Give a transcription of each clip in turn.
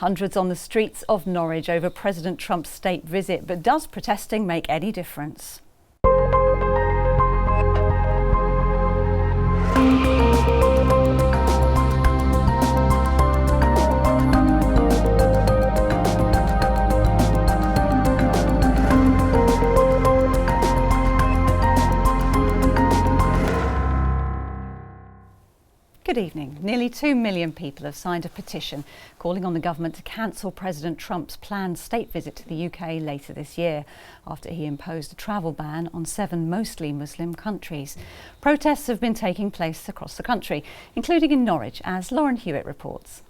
Hundreds on the streets of Norwich over President Trump's state visit. But does protesting make any difference? Good evening. Nearly 2 million people have signed a petition calling on the government to cancel President Trump's planned state visit to the UK later this year, after he imposed a travel ban on 7 mostly Muslim countries. Protests have been taking place across the country, including in Norwich, as Lauren Hewitt reports.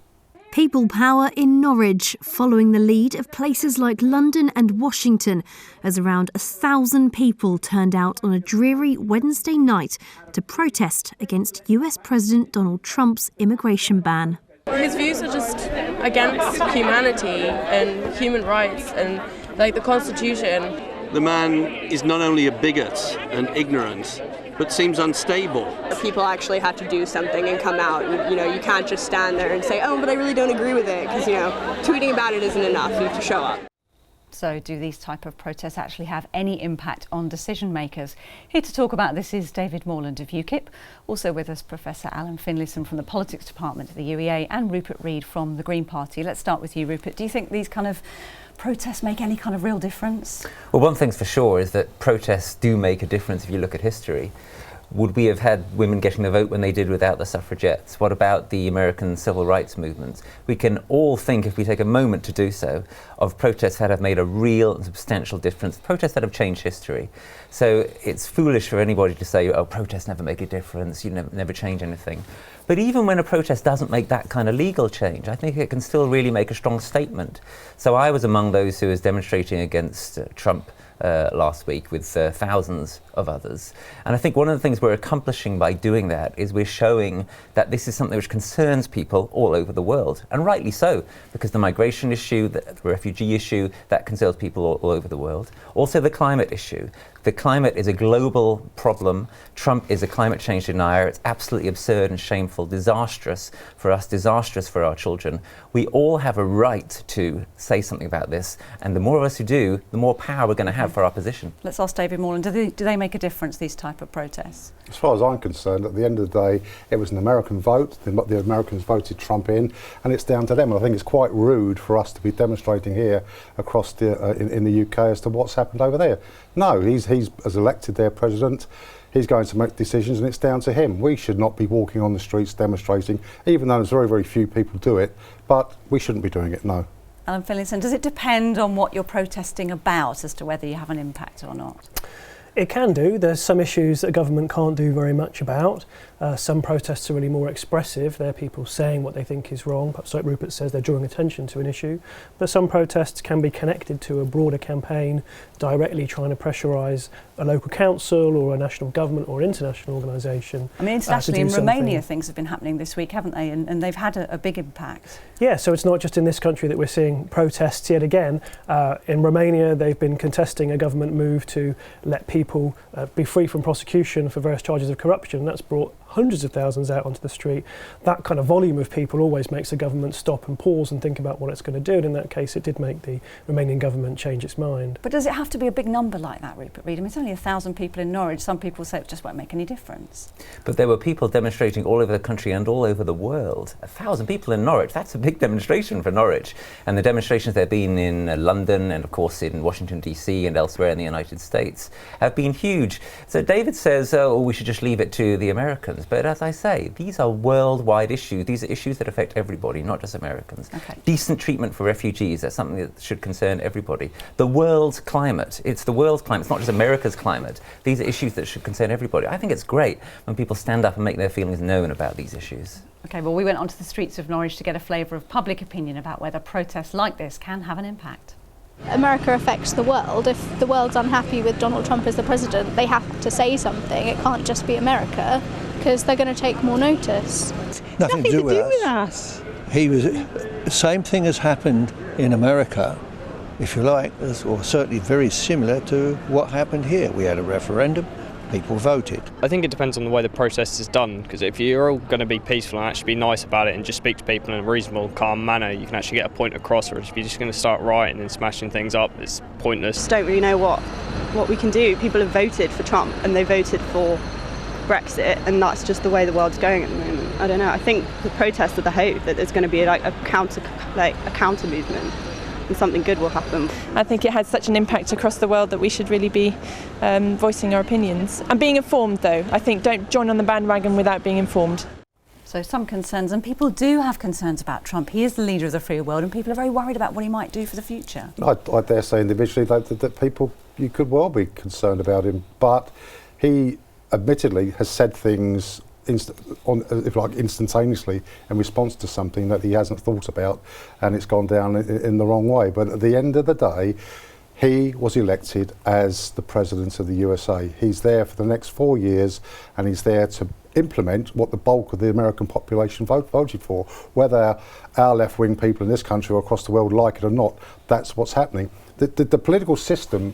People power in Norwich, following the lead of places like London and Washington, as around 1,000 people turned out on a dreary Wednesday night to protest against US President Donald Trump's immigration ban. His views are just against humanity and human rights and the Constitution. The man is not only a bigot and ignorant, but seems unstable. People actually have to do something and come out. You can't just stand there and say, oh, but I really don't agree with it, because, tweeting about it isn't enough. You have to show up. So do these type of protests actually have any impact on decision makers? Here to talk about this is David Moreland of UKIP. Also with us, Professor Alan Finlayson from the Politics Department of the UEA and Rupert Read from the Green Party. Let's start with you, Rupert. Do you think these kind of protests make any kind of real difference? Well, one thing's for sure is that protests do make a difference if you look at history. Would we have had women getting the vote when they did without the suffragettes? What about the American civil rights movement? We can all think, if we take a moment to do so, of protests that have made a real and substantial difference, protests that have changed history. So it's foolish for anybody to say, oh, protests never make a difference, you never change anything. But even when a protest doesn't make that kind of legal change, I think it can still really make a strong statement. So I was among those who was demonstrating against Trump last week with thousands of others. And I think one of the things we're accomplishing by doing that is we're showing that this is something which concerns people all over the world, and rightly so, because the migration issue, the refugee issue, that concerns people all over the world. Also the climate issue. The climate is a global problem. Trump is a climate change denier. It's absolutely absurd and shameful, disastrous for us, disastrous for our children. We all have a right to say something about this, and the more of us who do, the more power we're going to have for our position. Let's ask David Moreland, do they make a difference, these type of protests? As far as I'm concerned, at the end of the day, it was an American vote. The Americans voted Trump in, and it's down to them. And I think it's quite rude for us to be demonstrating here across in the UK as to what's happened over there. No, he's as elected their president. He's going to make decisions, and it's down to him. We should not be walking on the streets demonstrating, even though there's very, very few people do it. But we shouldn't be doing it, no. Alan Finlayson, does it depend on what you're protesting about as to whether you have an impact or not? It can do. There's some issues that a government can't do very much about. Some protests are really more expressive. They're people saying what they think is wrong. Perhaps, like Rupert says, they're drawing attention to an issue. But some protests can be connected to a broader campaign, directly trying to pressurise a local council or a national government or international organisation. I mean, internationally, in Romania, things have been happening this week, haven't they? And they've had a big impact. Yeah, so it's not just in this country that we're seeing protests yet again. In Romania, they've been contesting a government move to let people be free from prosecution for various charges of corruption. That's brought hundreds of thousands out onto the street. That kind of volume of people always makes the government stop and pause and think about what it's going to do. And in that case, it did make the Romanian government change its mind. But does it have to be a big number like that, Rupert Read? I mean, it's only 1,000 people in Norwich. Some people say it just won't make any difference. But there were people demonstrating all over the country and all over the world. 1,000 people in Norwich, that's a big demonstration for Norwich. And the demonstrations there have been in London and, of course, in Washington, D.C. and elsewhere in the United States have been huge. So David says, oh, we should just leave it to the Americans. But as I say, these are worldwide issues. These are issues that affect everybody, not just Americans. Okay. Decent treatment for refugees, that's something that should concern everybody. The world's climate, it's the world's climate, it's not just America's climate. These are issues that should concern everybody. I think it's great when people stand up and make their feelings known about these issues. OK, well, we went onto the streets of Norwich to get a flavour of public opinion about whether protests like this can have an impact. America affects the world. If the world's unhappy with Donald Trump as the president, they have to say something. It can't just be America, because they're going to take more notice. Nothing to do with us. He was the same thing has happened in America, if you like, or certainly very similar to what happened here. We had a referendum, people voted. I think it depends on the way the protest is done, because if you're all going to be peaceful and actually be nice about it and just speak to people in a reasonable, calm manner, you can actually get a point across, whereas if you're just going to start rioting and smashing things up, it's pointless. Just don't really know what we can do. People have voted for Trump and they voted for Brexit, and that's just the way the world's going at the moment. I don't know. I think the protests are the hope that there's going to be like a counter movement, and something good will happen. I think it has such an impact across the world that we should really be voicing our opinions and being informed. Though I think don't join on the bandwagon without being informed. So some concerns, and people do have concerns about Trump. He is the leader of the free world, and people are very worried about what he might do for the future. I dare say individually that people, you could well be concerned about him, but he admittedly has said things instantaneously in response to something that he hasn't thought about, and it's gone down in the wrong way. But at the end of the day, he was elected as the president of the USA. He's there for the next 4 years, and he's there to implement what the bulk of the American population voted for. Whether our left-wing people in this country or across the world like it or not, that's what's happening. The political system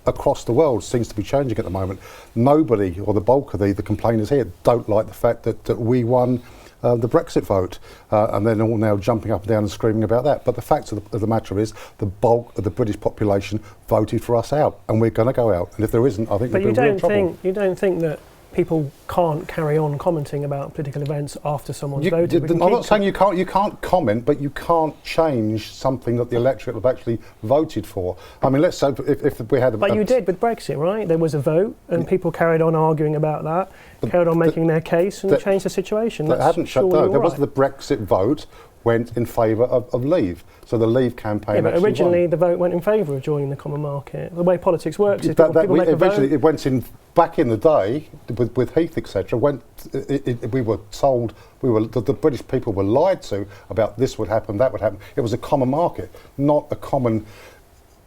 across the world seems to be changing at the moment. Nobody, or the bulk of the complainers here, don't like the fact that we won the Brexit vote, and they're all now jumping up and down and screaming about that. But the fact of the matter is, the bulk of the British population voted for us out, and we're going to go out. And if there isn't, I think we'll be in real trouble. You don't think that people can't carry on commenting about political events after someone's voted? I'm not saying you can't comment, but you can't change something that the electorate have actually voted for. I mean, let's say if we had But you did with Brexit, right? There was a vote and people carried on arguing about that, carried on making their case and changed the situation. That hadn't shut down. There was the Brexit vote went in favour of leave. So the Leave campaign but originally the vote went in favour of joining the common market. The way politics works is people make a vote. It went in, back in the day, with Heath, etc., we were told, the British people were lied to about this would happen, that would happen. It was a common market, not a common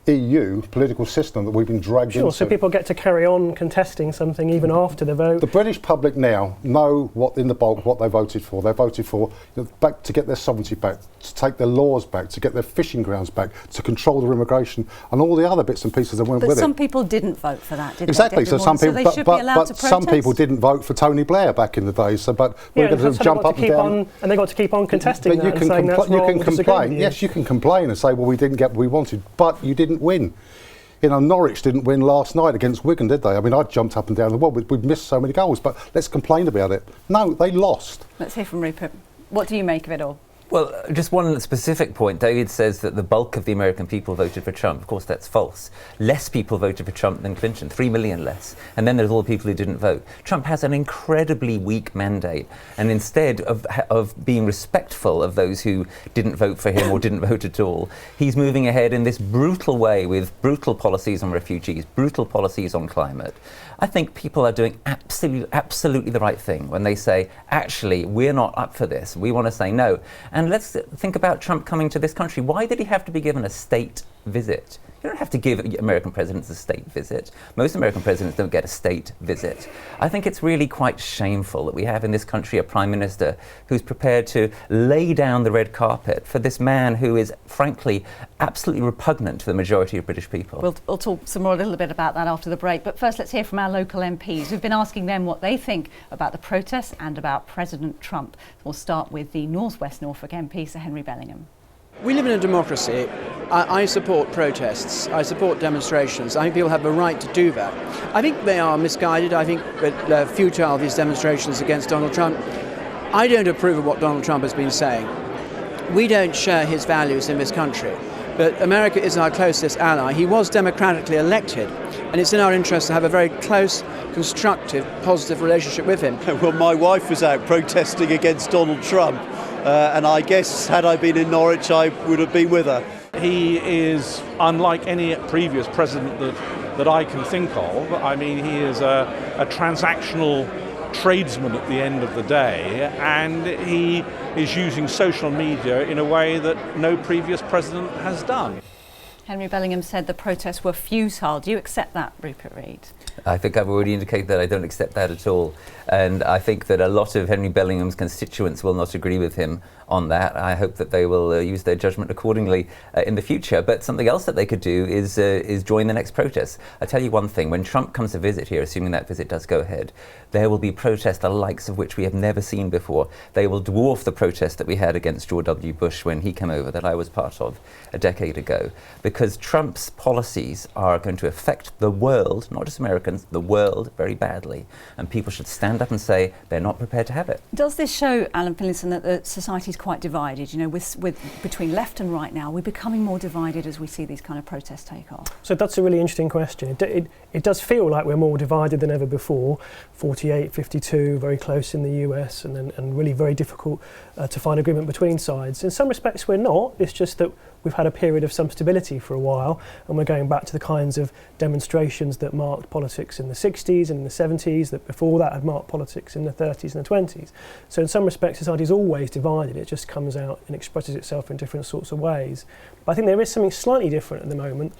EU political system that we've been dragged into. Sure, so people get to carry on contesting something even after the vote. The British public now know what in the bulk what they voted for. They voted for back to get their sovereignty back, to take their laws back, to get their fishing grounds back, to control their immigration, and all the other bits and pieces that went with it. But some people didn't vote for that, did exactly. they? So some people, they should be allowed to protest. Some people didn't vote for Tony Blair back in the day. So, but we're going to jump up and down, and they got to keep on contesting that and saying that's wrong. You can complain. Yes, you can complain and say, well, we didn't get what we wanted, but you didn't win. Norwich didn't win last night against Wigan, did they? I mean, I jumped up and down the world. We've missed so many goals, but let's complain about it. No, they lost. Let's hear from Rupert. What do you make of it all? Well, just one specific point. David says that the bulk of the American people voted for Trump. Of course, that's false. Less people voted for Trump than Clinton, 3 million less. And then there's all the people who didn't vote. Trump has an incredibly weak mandate. And instead of being respectful of those who didn't vote for him or didn't vote at all, he's moving ahead in this brutal way with brutal policies on refugees, brutal policies on climate. I think people are doing absolutely the right thing when they say, actually, we're not up for this. We want to say no. And let's think about Trump coming to this country. Why did he have to be given a state visit? You don't have to give American presidents a state visit. Most American presidents don't get a state visit. I think it's really quite shameful that we have in this country a prime minister who's prepared to lay down the red carpet for this man who is, frankly, absolutely repugnant to the majority of British people. We'll talk a little bit about that after the break. But first, let's hear from our local MPs. We've been asking them what they think about the protests and about President Trump. We'll start with the North West Norfolk MP, Sir Henry Bellingham. We live in a democracy. I support protests. I support demonstrations. I think people have a right to do that. I think they are misguided. I think that they're futile, these demonstrations against Donald Trump. I don't approve of what Donald Trump has been saying. We don't share his values in this country. But America is our closest ally. He was democratically elected, and it's in our interest to have a very close, constructive, positive relationship with him. Well, my wife was out protesting against Donald Trump. And I guess had I been in Norwich, I would have been with her. He is unlike any previous president that I can think of. I mean, he is a transactional tradesman at the end of the day, and he is using social media in a way that no previous president has done. Henry Bellingham said the protests were futile. Do you accept that, Rupert Read? I think I've already indicated that I don't accept that at all. And I think that a lot of Henry Bellingham's constituents will not agree with him on that. I hope that they will use their judgment accordingly in the future. But something else that they could do is join the next protests. I'll tell you one thing, when Trump comes to visit here, assuming that visit does go ahead, there will be protests the likes of which we have never seen before. They will dwarf the protest that we had against George W. Bush when he came over, that I was part of a decade ago, because Trump's policies are going to affect the world, not just Americans, the world very badly. And people should stand up and say they're not prepared to have it. Does this show, Alan Finlayson, that the society is quite divided? You know, with between left and right now, we're becoming more divided as we see these kind of protests take off. So that's a really interesting question. It does feel like we're more divided than ever before. 48, 52, very close in the US, and really very difficult to find agreement between sides. In some respects we're not, it's just that we've had a period of some stability for a while, and we're going back to the kinds of demonstrations that marked politics in the 60s and in the 70s, that before that had marked politics in the 30s and the 20s. So in some respects society is always divided, it just comes out and expresses itself in different sorts of ways. But I think there is something slightly different at the moment,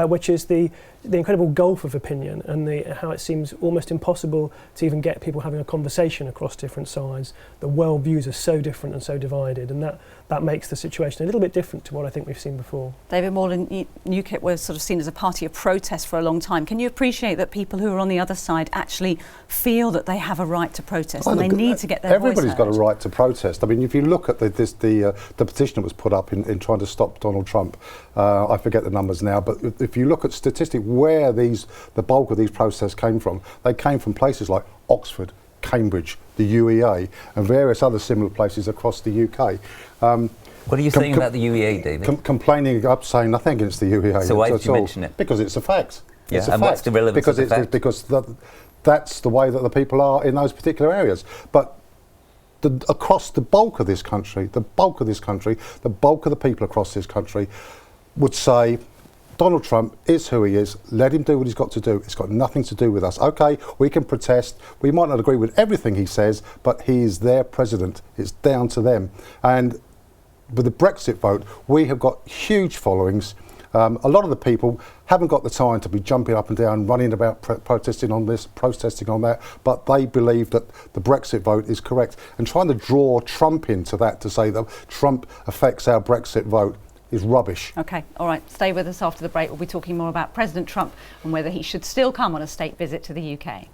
which is the incredible gulf of opinion and how it seems almost impossible to even get people having a conversation across different sides. The world views are so different and so divided, and that makes the situation a little bit different to what I think we've seen before. David Moreland, UKIP was sort of seen as a party of protest for a long time. Can you appreciate that people who are on the other side actually feel that they have a right to protest and they need to get their voice heard? Everybody's got a right to protest. I mean, if you look at the petition that was put up in trying to stop Donald Trump, I forget the numbers now, but if you look at statistics where the bulk of these protests came from, they came from places like Oxford, Cambridge, the UEA, and various other similar places across the UK. What are you saying about the UEA, David? Complaining, I'm saying nothing against the UEA. So why did you mention it? Because it's a fact. Yeah, it's a and fact. What's the relevance of the fact? Because that's the way that the people are in those particular areas. But across the bulk of this country, the bulk of the people across this country would say, Donald Trump is who he is, let him do what he's got to do. It's got nothing to do with us. OK, we can protest, we might not agree with everything he says, but he is their president. It's down to them. And with the Brexit vote, we have got huge followings. A lot of the people haven't got the time to be jumping up and down, running about protesting on this, protesting on that, but they believe that the Brexit vote is correct. And trying to draw Trump into that to say that Trump affects our Brexit vote is rubbish. OK, all right, stay with us after the break. We'll be talking more about President Trump and whether he should still come on a state visit to the UK.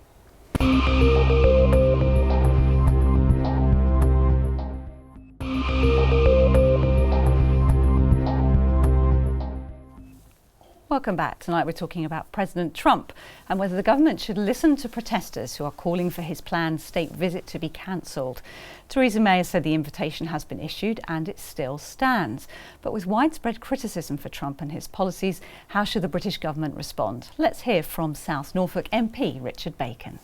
Welcome back. Tonight we're talking about President Trump and whether the government should listen to protesters who are calling for his planned state visit to be cancelled. Theresa May has said the invitation has been issued and it still stands. But with widespread criticism for Trump and his policies, how should the British government respond? Let's hear from South Norfolk MP Richard Bacon.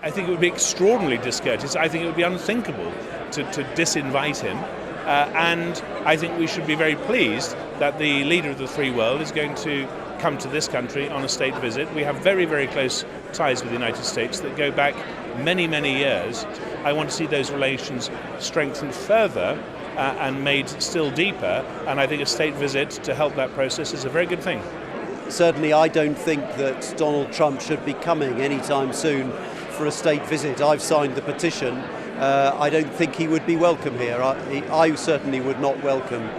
I think it would be extraordinarily discourteous. I think it would be unthinkable to disinvite him. And I think we should be very pleased that the leader of the free world is going to come to this country on a state visit. We have very, very close ties with the United States that go back many, many years. I want to see those relations strengthened further and made still deeper. And I think a state visit to help that process is a very good thing. Certainly, I don't think that Donald Trump should be coming anytime soon for a state visit. I've signed the petition. I don't think he would be welcome here. I certainly would not welcome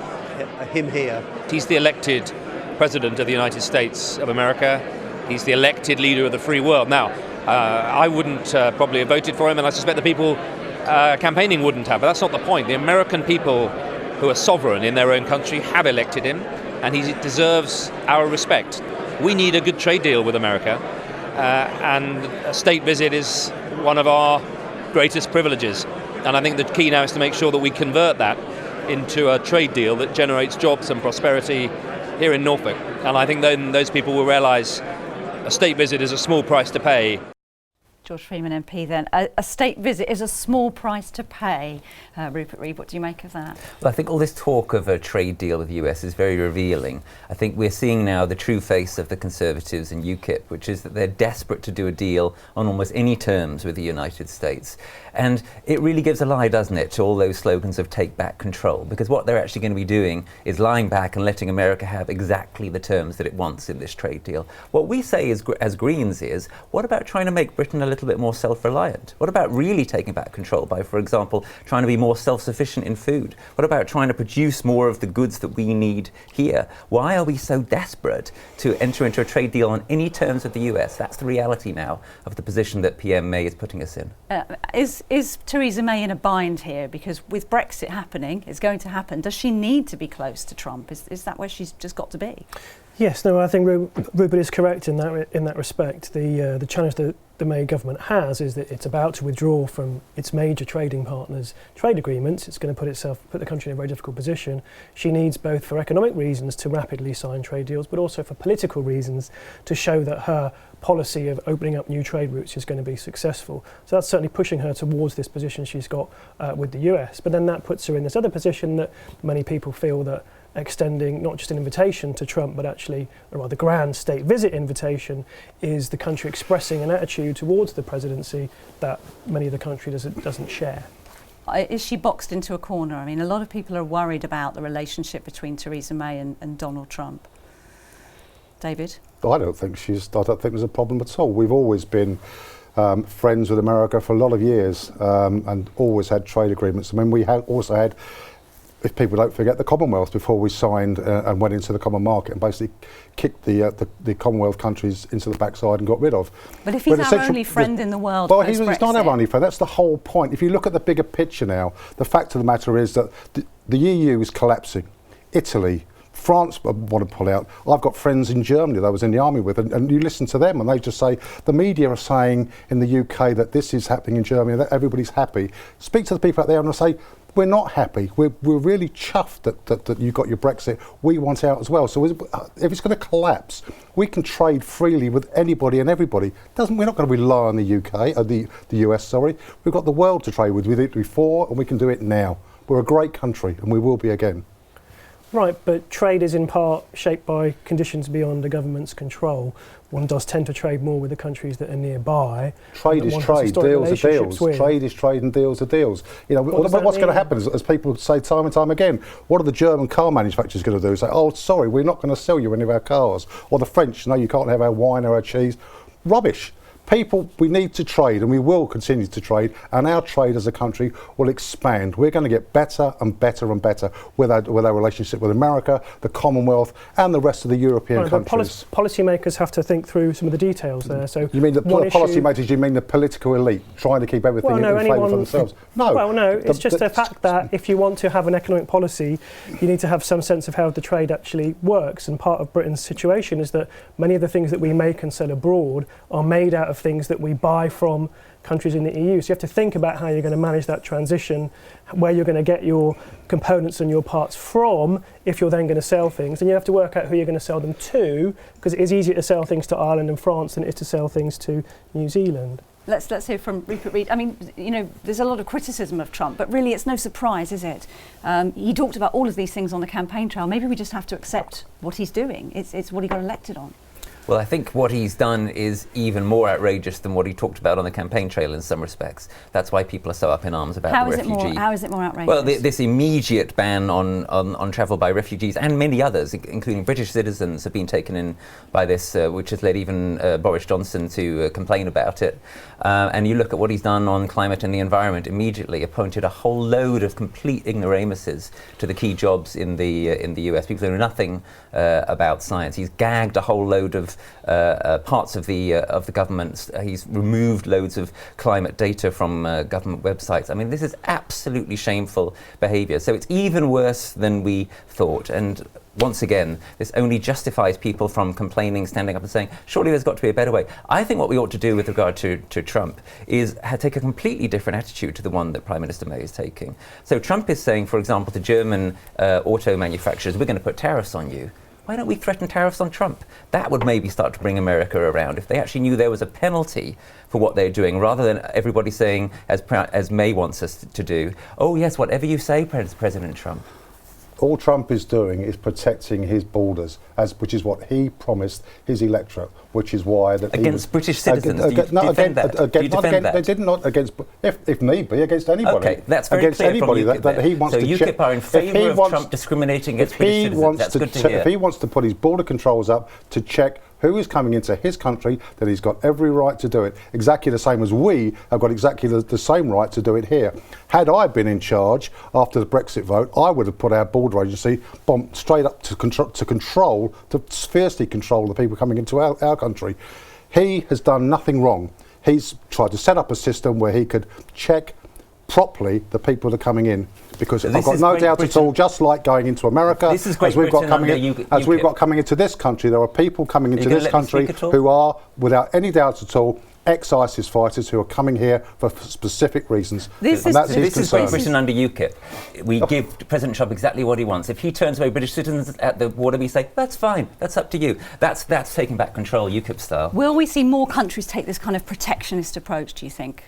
him here. He's the elected President of the United States of America. He's the elected leader of the free world. Now, I wouldn't probably have voted for him, and I suspect the people campaigning wouldn't have, but that's not the point. The American people who are sovereign in their own country have elected him, and he deserves our respect. We need a good trade deal with America, and a state visit is one of our greatest privileges. And I think the key now is to make sure that we convert that into a trade deal that generates jobs and prosperity here in Norfolk. And I think then those people will realise a state visit is a small price to pay. George Freeman MP then. A state visit is a small price to pay. Rupert Read, what do you make of that? Well, I think all this talk of a trade deal with the US is very revealing. I think we're seeing now the true face of the Conservatives and UKIP, which is that they're desperate to do a deal on almost any terms with the United States. And it really gives a lie, doesn't it, to all those slogans of take back control, because what they're actually going to be doing is lying back and letting America have exactly the terms that it wants in this trade deal. What we say as Greens is, what about trying to make Britain a little bit more self-reliant? What about really taking back control by, for example, trying to be more self-sufficient in food? What about trying to produce more of the goods that we need here? Why are we so desperate to enter into a trade deal on any terms with the US? That's the reality now of the position that PM May is putting us in. Is Theresa May in a bind here? Because with Brexit happening, it's going to happen. Does she need to be close to Trump? Is that where she's just got to be? Yes, no, I think Rupert is correct in that respect. The challenge that the May government has is that it's about to withdraw from its major trading partners' trade agreements. It's going to put the country in a very difficult position. She needs, both for economic reasons to rapidly sign trade deals, but also for political reasons to show that her policy of opening up new trade routes is going to be successful. So that's certainly pushing her towards this position she's got with the US. But then that puts her in this other position that many people feel that extending not just an invitation to Trump, but actually a rather grand state visit invitation, is the country expressing an attitude towards the presidency that many of the country doesn't share. Is she boxed into a corner? I mean, a lot of people are worried about the relationship between Theresa May and Donald Trump. David? I don't think there's a problem at all. We've always been friends with America for a lot of years and always had trade agreements. I mean, we also had, if people don't forget, the Commonwealth before we signed and went into the common market and basically kicked the Commonwealth countries into the backside and got rid of. But if he's our only friend in the world, well, he's not our only friend. That's the whole point. If you look at the bigger picture now, the fact of the matter is that the EU is collapsing. Italy, France want to pull out. I've got friends in Germany that I was in the army with, and you listen to them and they just say, the media are saying in the UK that this is happening in Germany, that everybody's happy. Speak to the people out there and they'll say, we're not happy. We're really chuffed that you got your Brexit. We want out as well. So if it's going to collapse, we can trade freely with anybody and everybody. We're not going to rely on the UK, the US, sorry. We've got the world to trade with. We did it before and we can do it now. We're a great country and we will be again. Right, but trade is in part shaped by conditions beyond the government's control. One does tend to trade more with the countries that are nearby. Trade is trade, deals are deals. Trade is trade and deals are deals. You know, what's going to happen is, as people say time and time again, what are the German car manufacturers going to do? Say, oh, sorry, we're not going to sell you any of our cars. Or the French, no, you can't have our wine or our cheese. Rubbish. People, we need to trade and we will continue to trade, and our trade as a country will expand. We're going to get better and better and better with our relationship with America, the Commonwealth and the rest of the European countries. Policymakers have to think through some of the details there. So you mean the policymakers, you mean the political elite trying to keep everything in favour for themselves? No. Well, no, it's just a fact that if you want to have an economic policy, you need to have some sense of how the trade actually works, and part of Britain's situation is that many of the things that we make and sell abroad are made out of things that we buy from countries in the EU. So you have to think about how you're going to manage that transition, where you're going to get your components and your parts from if you're then going to sell things. And you have to work out who you're going to sell them to, because it is easier to sell things to Ireland and France than it is to sell things to New Zealand. Let's hear from Rupert Read. I mean, you know, there's a lot of criticism of Trump, but really it's no surprise, is it? He talked about all of these things on the campaign trail. Maybe we just have to accept what he's doing. It's what he got elected on. Well, I think what he's done is even more outrageous than what he talked about on the campaign trail in some respects. That's why people are so up in arms about the refugee. How is it more outrageous? Well, this immediate ban on travel by refugees, and many others, including British citizens, have been taken in by this, which has led even Boris Johnson to complain about it. And you look at what he's done on climate and the environment, immediately appointed a whole load of complete ignoramuses to the key jobs in the US. People who know nothing about science. He's gagged a whole load of parts of the government. He's removed loads of climate data from government websites. I mean, this is absolutely shameful behaviour. So it's even worse than we thought. And once again, this only justifies people from complaining, standing up and saying, surely there's got to be a better way. I think what we ought to do with regard to Trump is take a completely different attitude to the one that Prime Minister May is taking. So Trump is saying, for example, to German auto manufacturers, we're going to put tariffs on you. Why don't we threaten tariffs on Trump? That would maybe start to bring America around if they actually knew there was a penalty for what they're doing, rather than everybody saying, as May wants us to do, oh yes, whatever you say, President Trump. All Trump is doing is protecting his borders, which is what he promised his electorate, which is why that against British citizens. Do you defend that? They did not against, if need be, against anybody. Okay, that's very against clear anybody from UKIP that he wants so to UKIP check. Are in favour of Trump discriminating against British citizens. That's good to hear. If he wants to put his border controls up to check who is coming into his country, then he's got every right to do it. Exactly the same as we have got exactly the same right to do it here. Had I been in charge after the Brexit vote, I would have put our border agency straight up to fiercely control the people coming into our country. He has done nothing wrong. He's tried to set up a system where he could check properly the people that are coming in, because I've got no doubt at all, just like going into America, as we've got coming into this country, there are people coming into this country who are, without any doubt at all, ex-ISIS fighters who are coming here for specific reasons. This is Great Britain under UKIP. We give President Trump exactly what he wants. If he turns away British citizens at the border, we say, that's fine, that's up to you. That's taking back control, UKIP style. Will we see more countries take this kind of protectionist approach, do you think?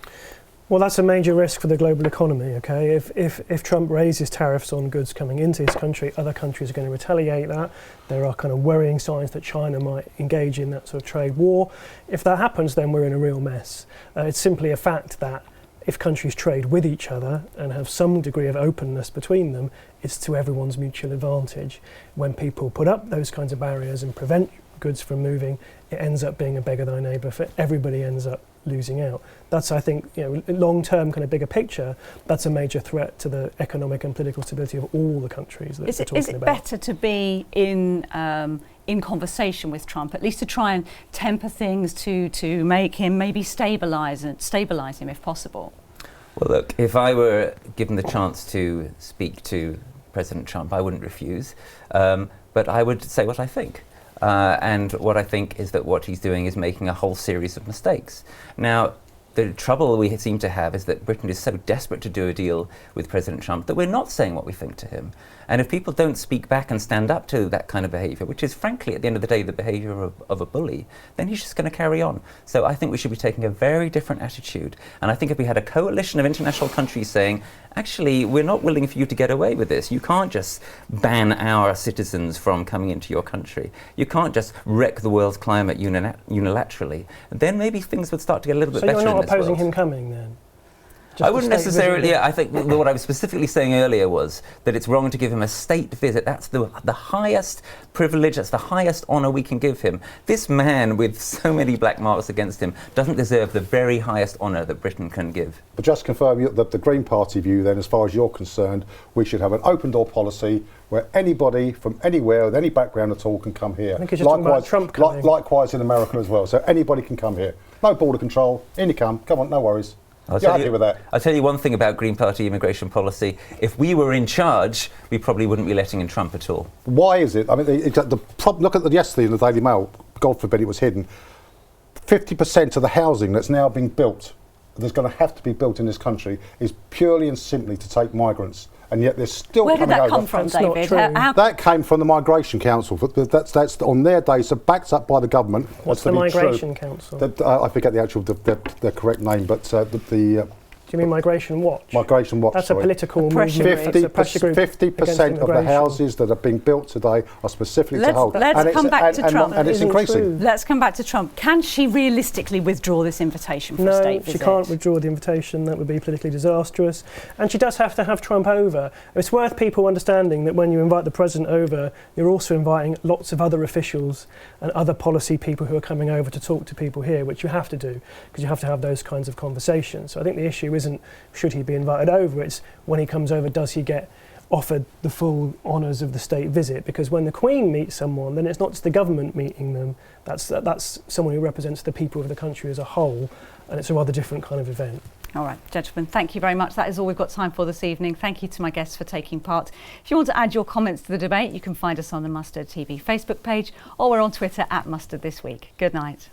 Well, that's a major risk for the global economy, okay? If Trump raises tariffs on goods coming into his country, other countries are going to retaliate that. There are kind of worrying signs that China might engage in that sort of trade war. If that happens, then we're in a real mess. It's simply a fact that if countries trade with each other and have some degree of openness between them, it's to everyone's mutual advantage. When people put up those kinds of barriers and prevent goods from moving, it ends up being a beggar thy neighbour. For everybody ends up losing out. That's, I think, long-term kind of bigger picture, that's a major threat to the economic and political stability of all the countries that we're talking about. Is it better to be in conversation with Trump, at least to try and temper things, to make him maybe stabilise him if possible? Well, look, if I were given the chance to speak to President Trump, I wouldn't refuse, but I would say what I think. And what I think is that what he's doing is making a whole series of mistakes. Now, the trouble we seem to have is that Britain is so desperate to do a deal with President Trump that we're not saying what we think to him. And if people don't speak back and stand up to that kind of behaviour, which is frankly at the end of the day the behaviour of a bully, then he's just going to carry on. So I think we should be taking a very different attitude. And I think if we had a coalition of international countries saying, actually, we're not willing for you to get away with this. You can't just ban our citizens from coming into your country. You can't just wreck the world's climate unilaterally. Then maybe things would start to get a little bit better in this world. So you're not opposing him coming then? I wouldn't necessarily. I think what I was specifically saying earlier was that it's wrong to give him a state visit. That's the highest privilege, that's the highest honour we can give him. This man with so many black marks against him doesn't deserve the very highest honour that Britain can give. But just confirm that the Green Party view then, as far as you're concerned, we should have an open door policy where anybody from anywhere with any background at all can come here. I think it's just talking about Trump coming. Likewise in America as well. So anybody can come here. No border control. In you come. Come on, no worries. I'll tell you one thing about Green Party immigration policy. If we were in charge, we probably wouldn't be letting in Trump at all. Why is it? I mean, look at yesterday in the Daily Mail, God forbid it was hidden, 50% of the housing that's now being built, there's going to have to be built in this country, is purely and simply to take migrants. And yet they're still coming over. Where did that come from, David? That came from the Migration Council. That's on their day, so backed up by the government. What's the Migration Council? I forget the actual the correct name, but do you mean Migration Watch? Migration Watch. That's a political movement. 50% of the houses that are being built today are specifically to hold. Let's come back to Trump. And it's increasing. Let's come back to Trump. Can she realistically withdraw this invitation for a state visit? No, she can't withdraw the invitation. That would be politically disastrous. And she does have to have Trump over. It's worth people understanding that when you invite the president over, you're also inviting lots of other officials and other policy people who are coming over to talk to people here, which you have to do, because you have to have those kinds of conversations. So I think the issue isn't should he be invited over, it's when he comes over, does he get offered the full honours of the state visit? Because when the Queen meets someone, then it's not just the government meeting them, that's someone who represents the people of the country as a whole, and it's a rather different kind of event. All right, gentlemen, thank you very much. That is all we've got time for this evening. Thank you to my guests for taking part. If you want to add your comments to the debate, you can find us on the Mustard TV Facebook page, or we're on Twitter @MustardThisWeek. Good night.